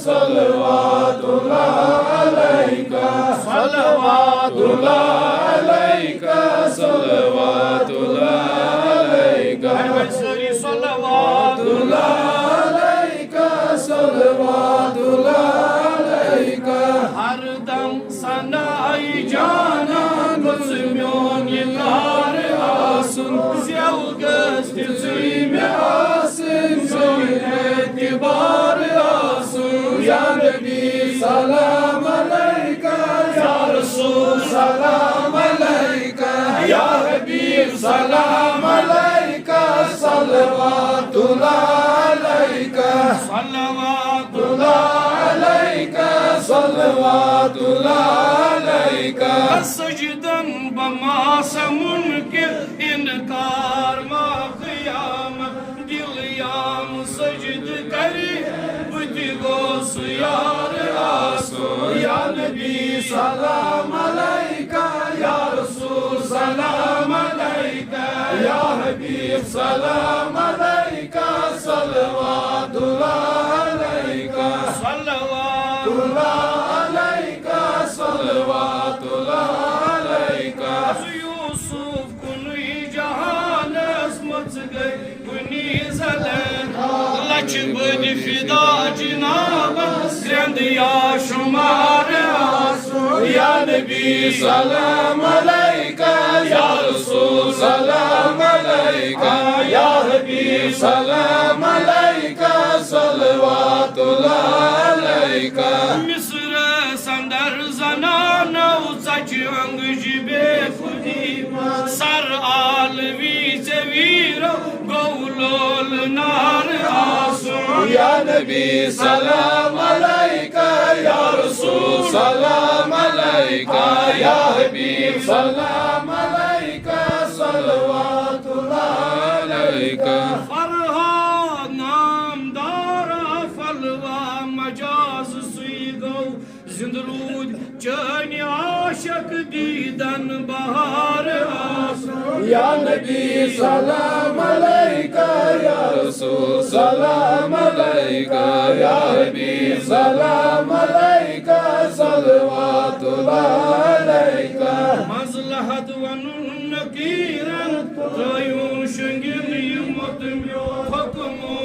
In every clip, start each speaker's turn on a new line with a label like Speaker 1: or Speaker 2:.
Speaker 1: सलवातुल्लाह अलैका सलवातुल्लाह अलैका सलवातुल्लाह अलैका सलवातुल्लाह अलैका सलवातुल्लाह अलैका हरदम सनाई जाना गुज़म्योन यार आसन ज़्यागस तिज़ीम आसन ज़ोने तिबार आसन या नबी सलाम अलैका या रसूल सलाम अलैका या हबीब सलाम अलैका सलवातुल्लाह अलैका सलवातुल्लाह अलैका सलवातुल्लाह अलैका सजदन बमासमुन के इनकार मा क़यामत दिलयाम सजद करी बुदिगोस यार आसो या नबी सलाम अलैका या रसूल सलाम अलैका या हबीब सलाम अलैका सलवातुल्लाह अलैका सलवातुल्लाह अलैका सलवातुल्लाह अलैका यूसुफ कुनी जहान अस्मत गई कुनी ज़लन लच बद फिदा जनाब ग्रंद या शुमार आसो या नबी सलाम अलैका या रसूल सलाम अलैका या हबीब सलाम अलैका सलवातुल्लाह अलैका मिस्र संदर ज़नानो सच अंगजिबे खुदी सर आलवी वीरो गौलोल नार आसो या नबी सलाम अलैका या रसूल सलाम अलैका या हबीब सलाम अलैका सलवातुल्लाह अलैका फरहाद नामदार फलवा मजाज सुईगो जिंदरूद चैन आशक दीदन बहार आसो या नबी सलाम अलैका या रसूल सलाम अलैका या हबीब सलाम अलैका सलवातुल्लाह अलैका मज़लहत वनुन कीरन त्रयून शंगिल युमत म्यो हुक्मो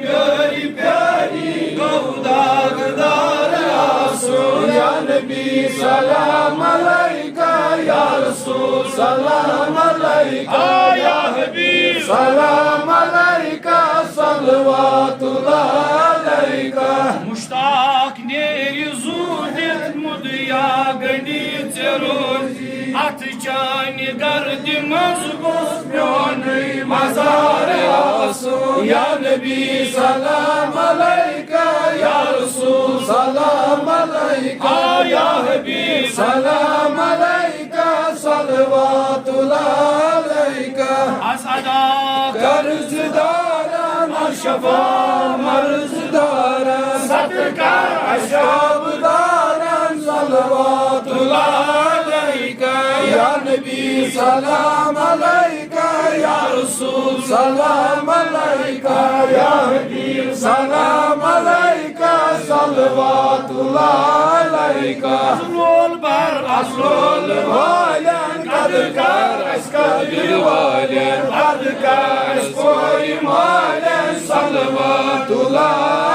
Speaker 1: प्यारी प्यारी गौदागदार आसो या नबी सलाम अलैका या रसूल सलाम अलैका या हबीब सलाम अलैका सलवातुल्लाह अलैका मुश्ताक ने यूज़ुदित मुदिया गनी चरोज अथ चानि गर्द मज़बूत म्योन मज़ार आसो या नबी सलाम अलैका या रसूल सलाम अलैका या हबीब सलाम अलैका सलवातुल्लाह अलैका असदा कर्जदारान शफा मर्जदारान सदका अशाबदारान सलवातुल्लाह अलैका या नबी सलाम अलैका या रसूल सलाम अलैका या हबीब सलाम अलैका सलवातुल्लाह अलैका असलोल बर असलोल वालन कदकार अस्कदिर वालन कदकार अस्कोई मालन सलवातुल्लाह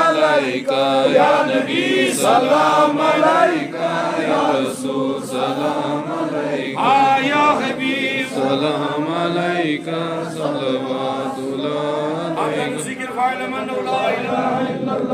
Speaker 1: अलैका या नबी सलाम अलैका या रसूल सलाम अलैका या हबीब सलाम अलैका सलवातुल्लाह अलैका जिक्र फाइल मन ला इलाहा इल्लल्लाह